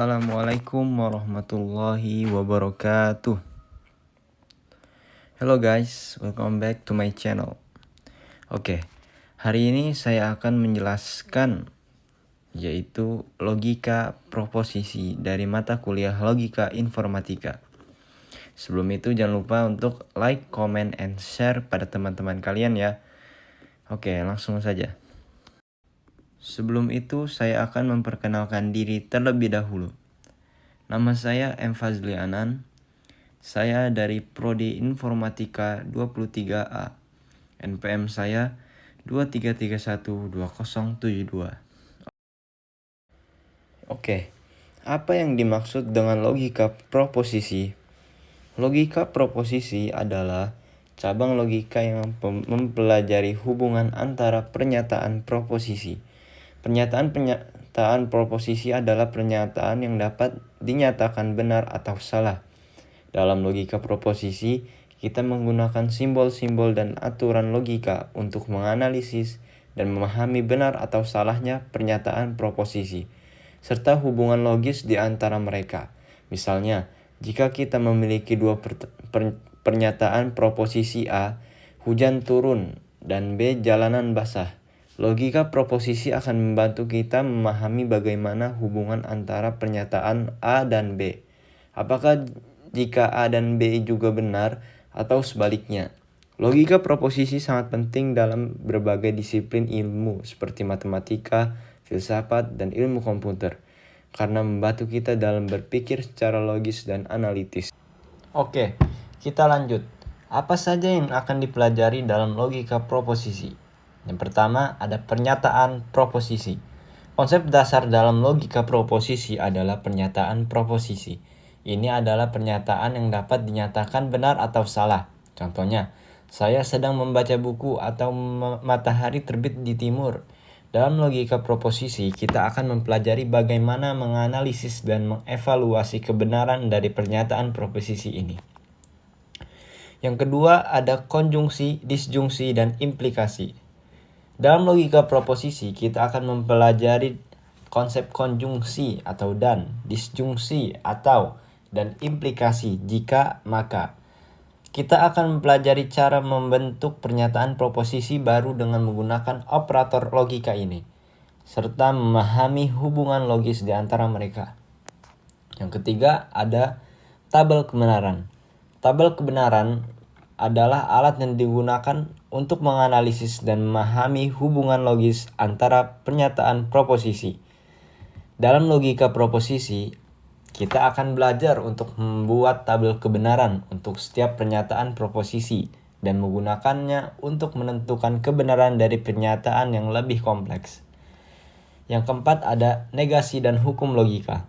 Assalamualaikum warahmatullahi wabarakatuh. Hello guys, welcome back to my channel. Oke, hari ini saya akan menjelaskan yaitu logika proposisi dari mata kuliah Logika Informatika. Sebelum itu jangan lupa untuk like, comment, and share pada teman-teman kalian ya. Oke, langsung saja. Sebelum itu saya akan memperkenalkan diri terlebih dahulu. Nama saya M. Fazli Anan. Saya dari Prodi Informatika 23A. NPM saya 23312072. Oke, apa yang dimaksud dengan logika proposisi? Logika proposisi adalah cabang logika yang mempelajari hubungan antara pernyataan proposisi. Pernyataan proposisi adalah pernyataan yang dapat dinyatakan benar atau salah. Dalam logika proposisi, kita menggunakan simbol-simbol dan aturan logika untuk menganalisis dan memahami benar atau salahnya pernyataan proposisi, serta hubungan logis di antara mereka. Misalnya, jika kita memiliki dua pernyataan proposisi A, hujan turun, dan B, jalanan basah. Logika proposisi akan membantu kita memahami bagaimana hubungan antara pernyataan A dan B. Apakah jika A dan B juga benar atau sebaliknya? Logika proposisi sangat penting dalam berbagai disiplin ilmu seperti matematika, filsafat, dan ilmu komputer karena membantu kita dalam berpikir secara logis dan analitis. Oke, kita lanjut. Apa saja yang akan dipelajari dalam logika proposisi? Yang pertama ada pernyataan proposisi. Konsep dasar dalam logika proposisi adalah pernyataan proposisi. Ini adalah pernyataan yang dapat dinyatakan benar atau salah. Contohnya, saya sedang membaca buku atau matahari terbit di timur. Dalam logika proposisi, kita akan mempelajari bagaimana menganalisis dan mengevaluasi kebenaran dari pernyataan proposisi ini. Yang kedua ada konjungsi, disjungsi, dan implikasi. Dalam logika proposisi, kita akan mempelajari konsep konjungsi atau dan, disjungsi atau, dan implikasi jika maka. Kita akan mempelajari cara membentuk pernyataan proposisi baru dengan menggunakan operator logika ini, serta memahami hubungan logis di antara mereka. Yang ketiga ada tabel kebenaran. Tabel kebenaran adalah alat yang digunakan untuk menganalisis dan memahami hubungan logis antara pernyataan proposisi. Dalam logika proposisi, kita akan belajar untuk membuat tabel kebenaran untuk setiap pernyataan proposisi dan menggunakannya untuk menentukan kebenaran dari pernyataan yang lebih kompleks. Yang keempat ada negasi dan hukum logika.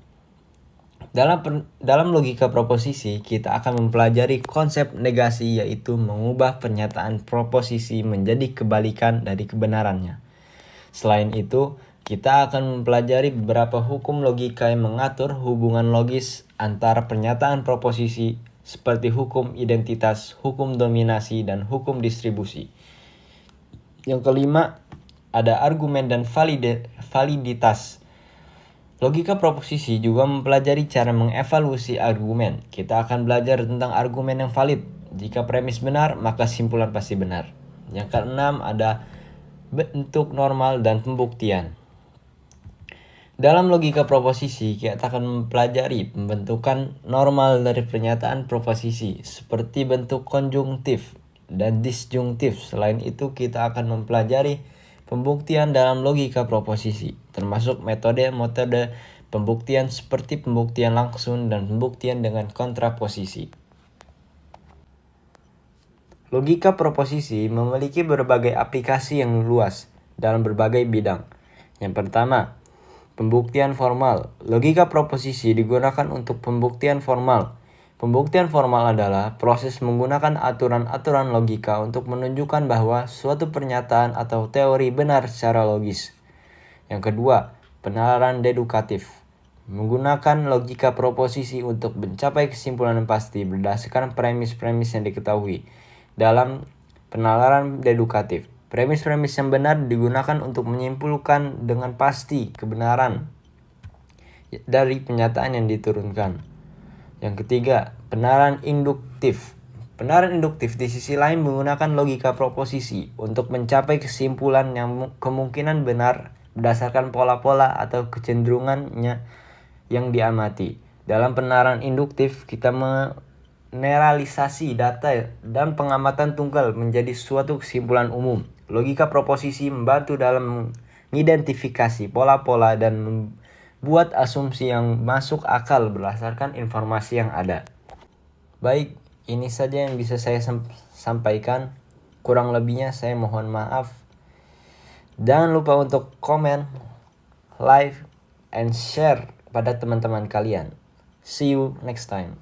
Dalam logika proposisi, kita akan mempelajari konsep negasi, yaitu mengubah pernyataan proposisi menjadi kebalikan dari kebenarannya. Selain itu, kita akan mempelajari beberapa hukum logika yang mengatur hubungan logis antara pernyataan proposisi seperti hukum identitas, hukum dominasi, dan hukum distribusi. Yang kelima, ada argumen dan validitas. Logika proposisi juga mempelajari cara mengevaluasi argumen. Kita akan belajar tentang argumen yang valid. Jika premis benar, maka simpulan pasti benar. Yang keenam ada bentuk normal dan pembuktian. Dalam logika proposisi, kita akan mempelajari pembentukan normal dari pernyataan proposisi seperti bentuk konjungtif dan disjungtif. Selain itu, kita akan mempelajari pembuktian dalam logika proposisi, termasuk metode pembuktian seperti pembuktian langsung dan pembuktian dengan kontraposisi. Logika proposisi memiliki berbagai aplikasi yang luas dalam berbagai bidang. Yang pertama, pembuktian formal. Logika proposisi digunakan untuk pembuktian formal. Pembuktian formal adalah proses menggunakan aturan-aturan logika untuk menunjukkan bahwa suatu pernyataan atau teori benar secara logis. Yang kedua, penalaran dedukatif. Menggunakan logika proposisi untuk mencapai kesimpulan yang pasti berdasarkan premis-premis yang diketahui. Dalam penalaran dedukatif, premis-premis yang benar digunakan untuk menyimpulkan dengan pasti kebenaran dari pernyataan yang diturunkan. Yang ketiga, penerapan induktif. Penerapan induktif di sisi lain menggunakan logika proposisi untuk mencapai kesimpulan yang kemungkinan benar berdasarkan pola-pola atau kecenderungannya yang diamati. Dalam penerapan induktif, kita generalisasi data dan pengamatan tunggal menjadi suatu kesimpulan umum. Logika proposisi membantu dalam mengidentifikasi pola-pola dan membuat asumsi yang masuk akal berdasarkan informasi yang ada. Baik, ini saja yang bisa saya sampaikan. Kurang lebihnya saya mohon maaf. Jangan lupa untuk komen, like, and share pada teman-teman kalian. See you next time.